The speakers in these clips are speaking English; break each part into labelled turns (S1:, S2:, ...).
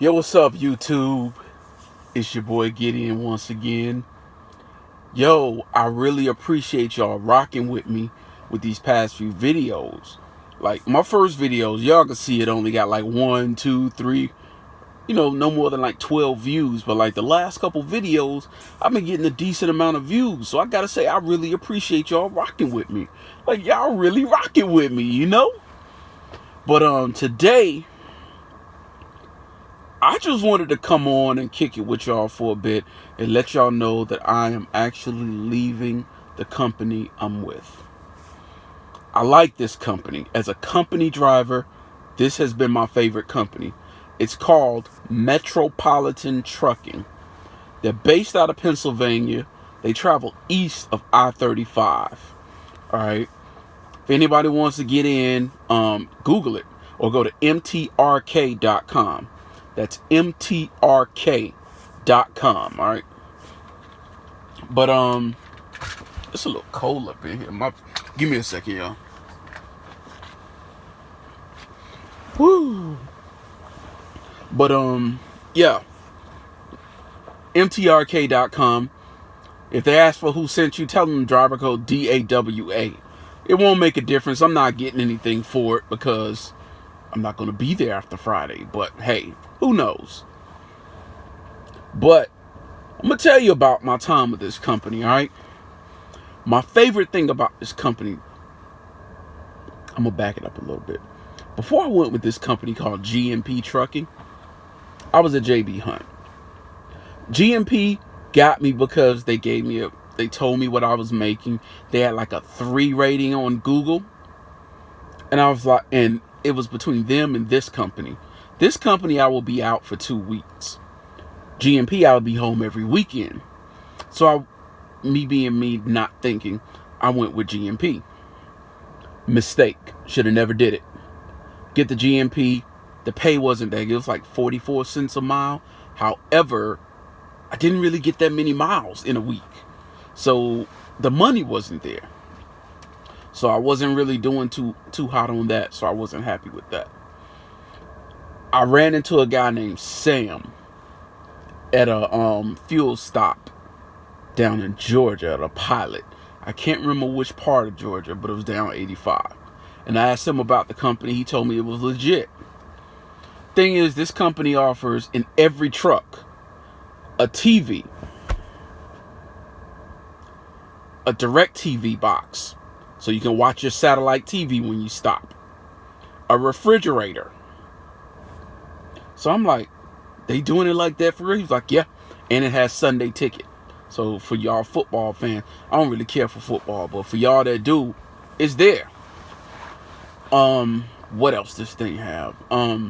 S1: Yo, what's up, YouTube? It's your boy Gideon once again. Yo, I really appreciate y'all rocking with me with these past few videos. Like, my first videos, y'all can see it only got like 1, 2, 3, no more than like 12 views. But like the last couple videos, I've been getting a decent amount of views. So I gotta say, I really appreciate y'all rocking with me. Like, y'all really rocking with me. But today, I just wanted to come on and kick it with y'all for a bit and let y'all know that I am actually leaving the company I'm with. I like this company. As a company driver, this has been my favorite company. It's called Metropolitan Trucking. They're based out of Pennsylvania. They travel east of I-35. All right. If anybody wants to get in, Google it or go to mtrk.com. That's mtrk.com. All right. But it's a little cold up in here. Give me a second, y'all. Woo. But yeah. mtrk.com. If they ask for who sent you, tell them driver code DAWA. It won't make a difference. I'm not getting anything for it because I'm not going to be there after Friday. But hey, who knows? But I'm going to tell you about my time with this company, all right? My favorite thing about this company, I'm going to back it up a little bit. Before I went with this company called GMP Trucking, I was at JB Hunt. GMP got me because they told me what I was making. They had like a 3 rating on Google. And I was like, and it was between them and this company. This company, I will be out for 2 weeks. GMP, I will be home every weekend. So me being me, not thinking, I went with GMP. Mistake. Should have never did it. Get the GMP. The pay wasn't that good. It was like 44 cents a mile. However, I didn't really get that many miles in a week. So the money wasn't there. So I wasn't really doing too hot on that. So I wasn't happy with that. I ran into a guy named Sam at a fuel stop down in Georgia at a pilot. I can't remember which part of Georgia, but it was down 85. And I asked him about the company. He told me it was legit. Thing is, this company offers in every truck a TV, a direct TV box, so you can watch your satellite TV when you stop, a refrigerator. So I'm like, they doing it like that for real? He's like, yeah. And it has Sunday ticket. So for y'all football fans, I don't really care for football, but for y'all that do, it's there. What else this thing have? I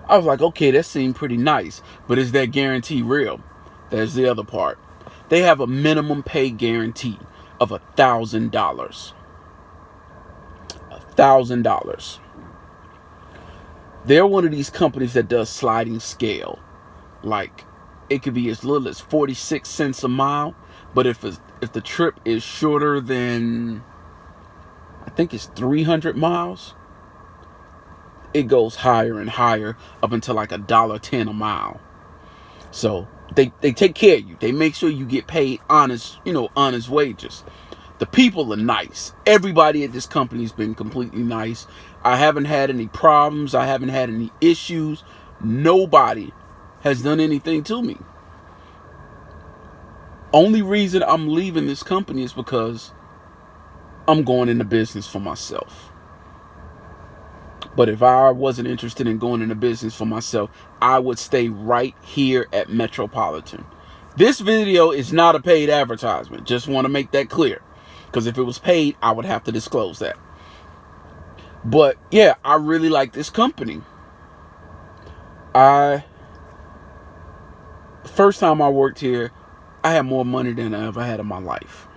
S1: was like, okay, that seemed pretty nice, but is that guarantee real? That's the other part. They have a minimum pay guarantee of $1,000. $1,000. They're one of these companies that does sliding scale. Like, it could be as little as 46 cents a mile, but if the trip is shorter than, I think it's 300 miles, it goes higher and higher up until like $1.10 a mile. So they take care of you. They make sure you get paid honest wages. The people are nice. Everybody at this company has been completely nice. I haven't had any problems. I haven't had any issues. Nobody has done anything to me. Only reason I'm leaving this company is because I'm going into business for myself. But if I wasn't interested in going into business for myself, I would stay right here at Metropolitan. This video is not a paid advertisement. Just want to make that clear. Because if it was paid, I would have to disclose that. But yeah, I really like this company. First time I worked here, I had more money than I ever had in my life.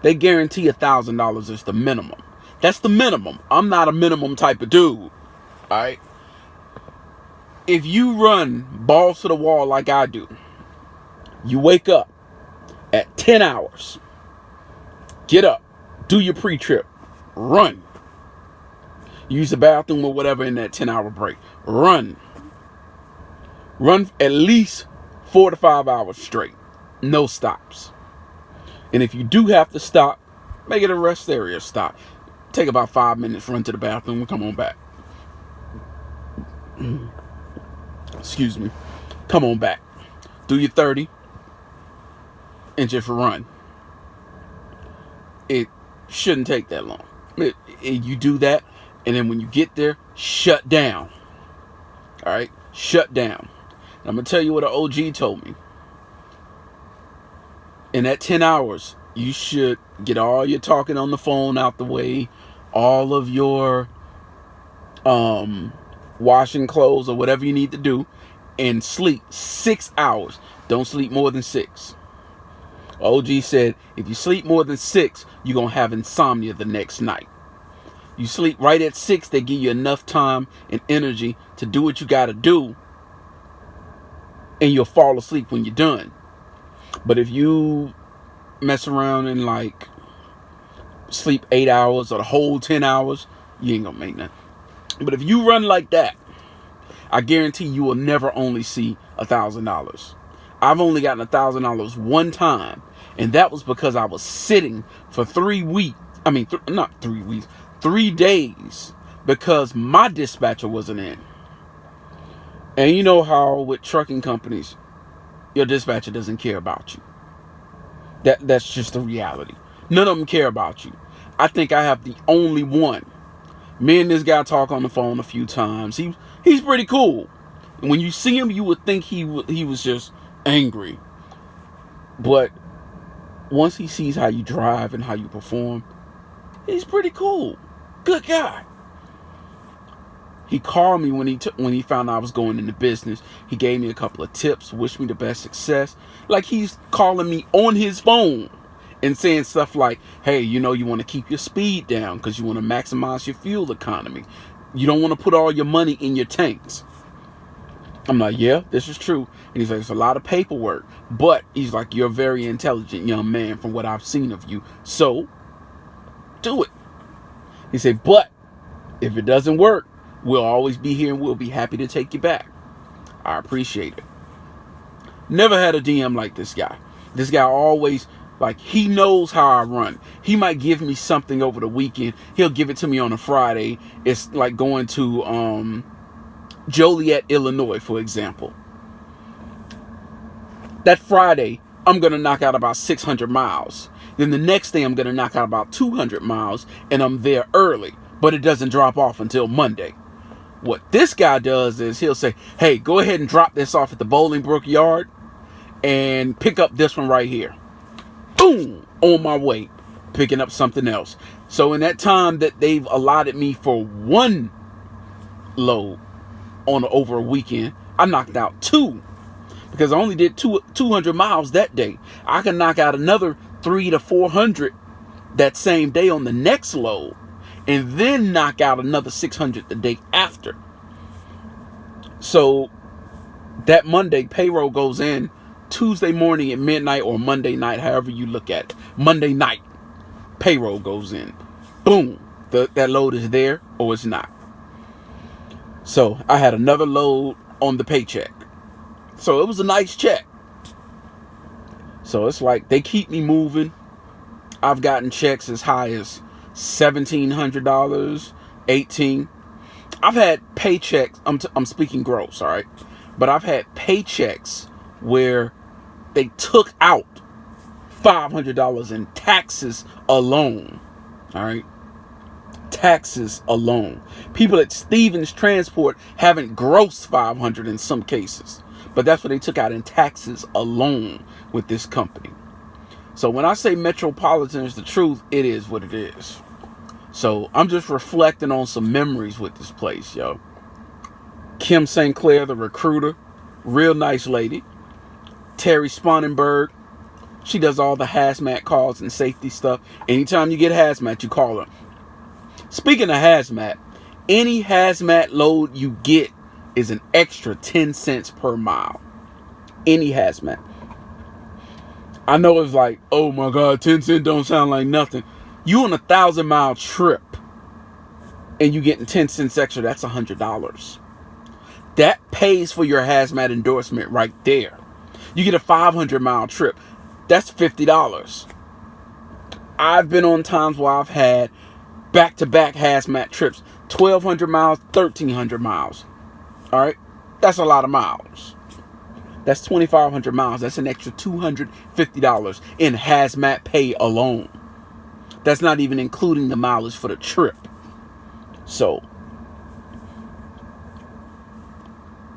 S1: They guarantee $1,000 is the minimum. That's the minimum. I'm not a minimum type of dude. All right. If you run balls to the wall like I do, you wake up at 10 hours, get up, do your pre-trip, run. Use the bathroom or whatever in that 10-hour break. Run. Run at least 4 to 5 hours straight. No stops. And if you do have to stop, make it a rest area stop. Take about 5 minutes, run to the bathroom, and come on back. Excuse me. Come on back. Do your 30 and just run. It shouldn't take that long. You do that, and then when you get there, shut down. All right? Shut down. And I'm going to tell you what an OG told me. In that 10 hours, you should get all your talking on the phone out the way, all of your washing clothes or whatever you need to do, and sleep 6 hours. Don't sleep more than 6. OG said, if you sleep more than 6, you're going to have insomnia the next night. You sleep right at 6, they give you enough time and energy to do what you got to do, and you'll fall asleep when you're done. But if you mess around and like sleep 8 hours or the whole 10 hours, you ain't going to make nothing. But if you run like that, I guarantee you will never only see $1,000. I've only gotten $1,000 one time, and that was because I was sitting for 3 weeks. I mean, not 3 weeks, 3 days, because my dispatcher wasn't in. And you know how with trucking companies, your dispatcher doesn't care about you. That's just the reality. None of them care about you. I think I have the only one. Me and this guy talk on the phone a few times. He's pretty cool. And when you see him, you would think he was just angry. But once he sees how you drive and how you perform, he's pretty cool. Good guy. He called me when he found out I was going into business. He gave me a couple of tips, wished me the best success. Like he's calling me on his phone and saying stuff like, hey, you know, you want to keep your speed down because you want to maximize your fuel economy. You don't want to put all your money in your tanks. I'm like, yeah, this is true. And he's like, it's a lot of paperwork. But he's like, you're a very intelligent young man from what I've seen of you. So do it. He said, but if it doesn't work, we'll always be here and we'll be happy to take you back. I appreciate it. Never had a DM like this guy. This guy always, like, he knows how I run. He might give me something over the weekend. He'll give it to me on a Friday. It's like going to Joliet, Illinois, for example. That Friday, I'm going to knock out about 600 miles. Then the next day, I'm going to knock out about 200 miles, and I'm there early. But it doesn't drop off until Monday. What this guy does is he'll say, hey, go ahead and drop this off at the Bolingbrook yard and pick up this one right here. Boom, on my way, picking up something else. So in that time that they've allotted me for one load over a weekend, I knocked out 2 because I only did 200 miles that day. I can knock out another 300 to 400 that same day on the next load, and then knock out another 600 the day after. So that Monday, payroll goes in Tuesday morning at midnight or Monday night, however you look at it. Monday night, payroll goes in. Boom. That load is there or it's not. So I had another load on the paycheck. So it was a nice check. So it's like they keep me moving. I've gotten checks as high as $1,700, $1,800. I've had paychecks. I'm speaking gross, all right, but I've had paychecks where they took out $500 in taxes alone. All right, taxes alone. People at Stevens Transport haven't grossed $500 in some cases, but that's what they took out in taxes alone with this company. So when I say Metropolitan is the truth, it is what it is. So I'm just reflecting on some memories with this place, yo. Kim St. Clair, the recruiter, real nice lady. Terry Sponenberg, she does all the hazmat calls and safety stuff. Anytime you get hazmat, you call her. Speaking of hazmat, any hazmat load you get is an extra 10 cents per mile. Any hazmat. I know it's like, oh my God, 10 cents don't sound like nothing. You on a 1,000-mile trip and you getting 10 cents extra, that's $100. That pays for your hazmat endorsement right there. You get a 500-mile trip. That's $50. I've been on times where I've had back-to-back hazmat trips. 1,200 miles, 1,300 miles. All right? That's a lot of miles. That's 2,500 miles. That's an extra $250 in hazmat pay alone. That's not even including the mileage for the trip. So,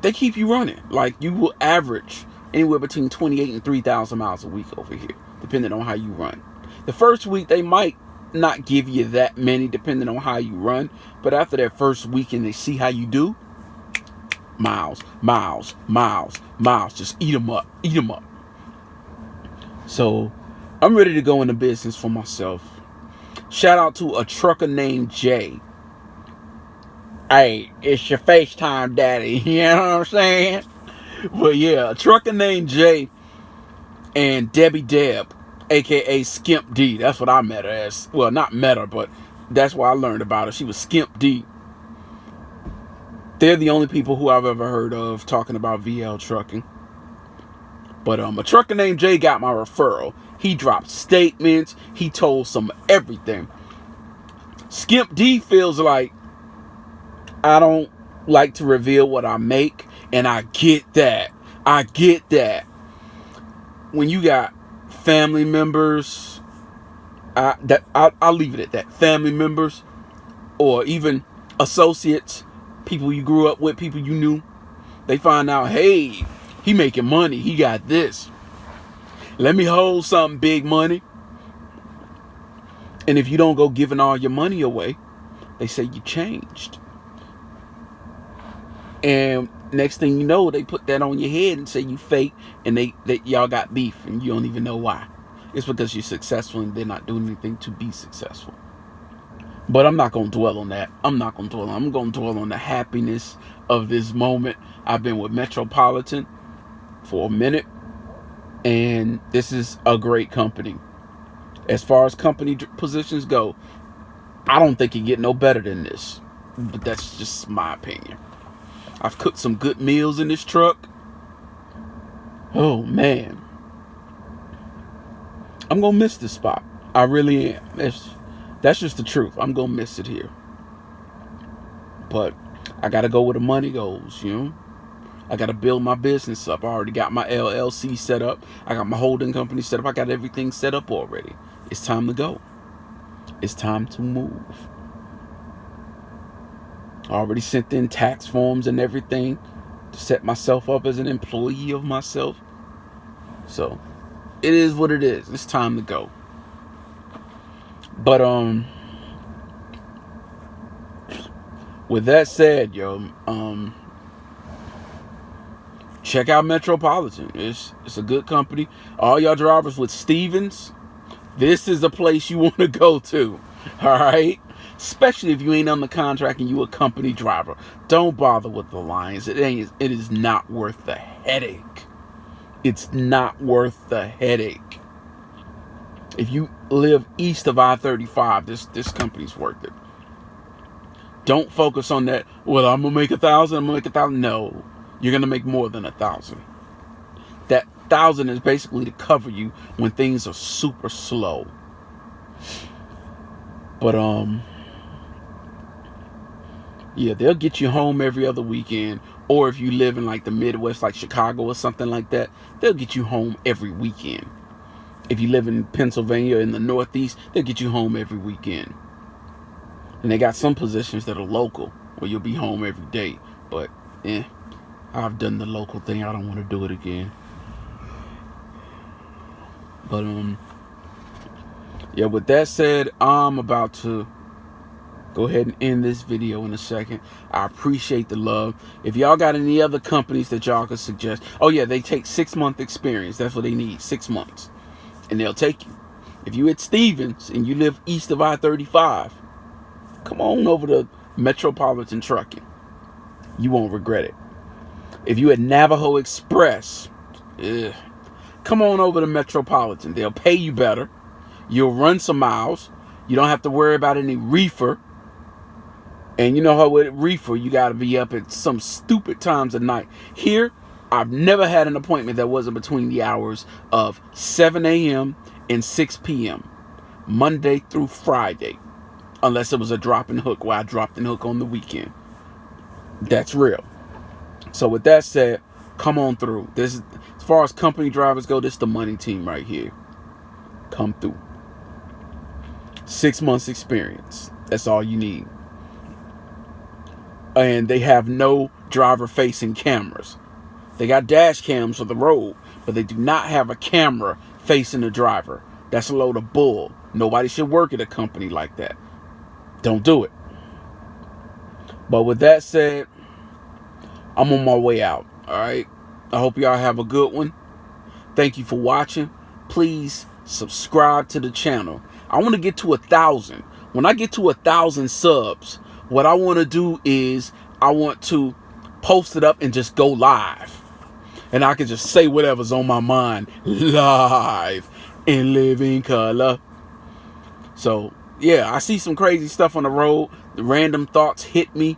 S1: they keep you running. Like, you will average anywhere between 28 and 3,000 miles a week over here, depending on how you run. The first week, they might not give you that many, depending on how you run. But after that first week and they see how you do, miles, miles, miles, miles. Just eat them up. Eat them up. So, I'm ready to go into business for myself. Shout out to a trucker named Jay. Hey, it's your FaceTime daddy. You know what I'm saying? But yeah, a trucker named Jay and Debbie Deb, a.k.a. Skimp D. That's what I met her as. Well, not met her, but that's why I learned about her. She was Skimp D. They're the only people who I've ever heard of talking about VL trucking. But a trucker named Jay got my referral. He dropped statements. He told some everything. Skimp D feels like I don't like to reveal what I make, and I get that. I get that. When you got family members, I'll leave it at that. Family members, or even associates, people you grew up with, people you knew, they find out, hey, he making money. He got this. Let me hold something big money. And if you don't go giving all your money away, they say you changed. And next thing you know, they put that on your head and say you fake, and they y'all got beef, and you don't even know why. It's because you're successful and they're not doing anything to be successful. But I'm not going to dwell on that. I'm going to dwell on the happiness of this moment. I've been with Metropolitan for a minute, and this is a great company. As far as company positions go, I don't think you get no better than this. But that's just my opinion. I've cooked some good meals in this truck. Oh, man. I'm going to miss this spot. I really am. That's just the truth. I'm going to miss it here. But I got to go where the money goes, you know. I got to build my business up. I already got my LLC set up. I got my holding company set up. I got everything set up already. It's time to go. It's time to move. I already sent in tax forms and everything to set myself up as an employee of myself. So, it is what it is. It's time to go. But, with that said, yo, check out Metropolitan. It's a good company. All y'all drivers with Stevens, this is the place you want to go to. All right? Especially if you ain't on the contract and you a company driver. Don't bother with the lines. It is not worth the headache. It's not worth the headache. If you live east of I-35, this company's worth it. Don't focus on that. Well, I'm gonna make 1,000. I'm gonna make 1,000. No, you're gonna make more than 1,000. That 1,000 is basically to cover you when things are super slow. But yeah, they'll get you home every other weekend. Or if you live in like the Midwest, like Chicago or something like that, they'll get you home every weekend. If you live in Pennsylvania in the Northeast, they'll get you home every weekend. And they got some positions that are local where you'll be home every day. But I've done the local thing. I don't want to do it again. But yeah, with that said, I'm about to go ahead and end this video in a second. I appreciate the love. If y'all got any other companies that y'all could suggest. Oh yeah, they take 6-month experience. That's what they need, 6 months. And they'll take you. If you at Stevens and you live east of I-35, come on over to Metropolitan Trucking. You won't regret it. If you at Navajo Express, come on over to Metropolitan. They'll pay you better. You'll run some miles. You don't have to worry about any reefer. And you know how with reefer, you got to be up at some stupid times of night. Here, I've never had an appointment that wasn't between the hours of 7 a.m. and 6 p.m. Monday through Friday. Unless it was a drop and hook where I dropped and hook on the weekend. That's real. So with that said, come on through. This is, as far as company drivers go, this is the money team right here. Come through. 6 months experience. That's all you need. And they have no driver facing cameras. They got dash cams for the road, but they do not have a camera facing the driver. That's a load of bull. Nobody should work at a company like that. Don't do it. But with that said, I'm on my way out. All right. I hope y'all have a good one. Thank you for watching. Please subscribe to the channel. I want to get to 1,000. When I get to 1,000 subs, what I want to do is I want to post it up and just go live. And I can just say whatever's on my mind live in living color. So, yeah, I see some crazy stuff on the road. The random thoughts hit me.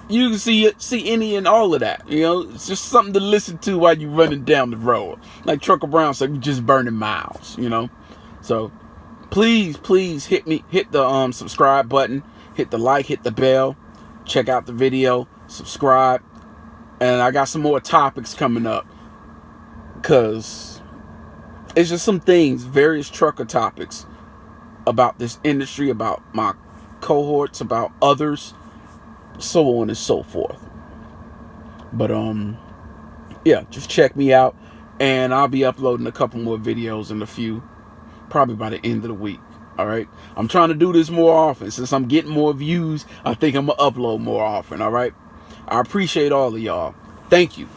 S1: You can see any and all of that. You know, it's just something to listen to while you're running down the road. Like Trucker Brown said, you're just burning miles, you know. So, please hit the subscribe button. Hit the like, hit the bell. Check out the video. Subscribe. And I got some more topics coming up. Because it's just some things, various trucker topics about this industry, about my cohorts, about others, so on and so forth. But yeah, just check me out, and I'll be uploading a couple more videos in a few, probably by the end of the week. All right, I'm trying to do this more often. Since I'm getting more views, I think I'm gonna upload more often. All right, I appreciate all of y'all. Thank you.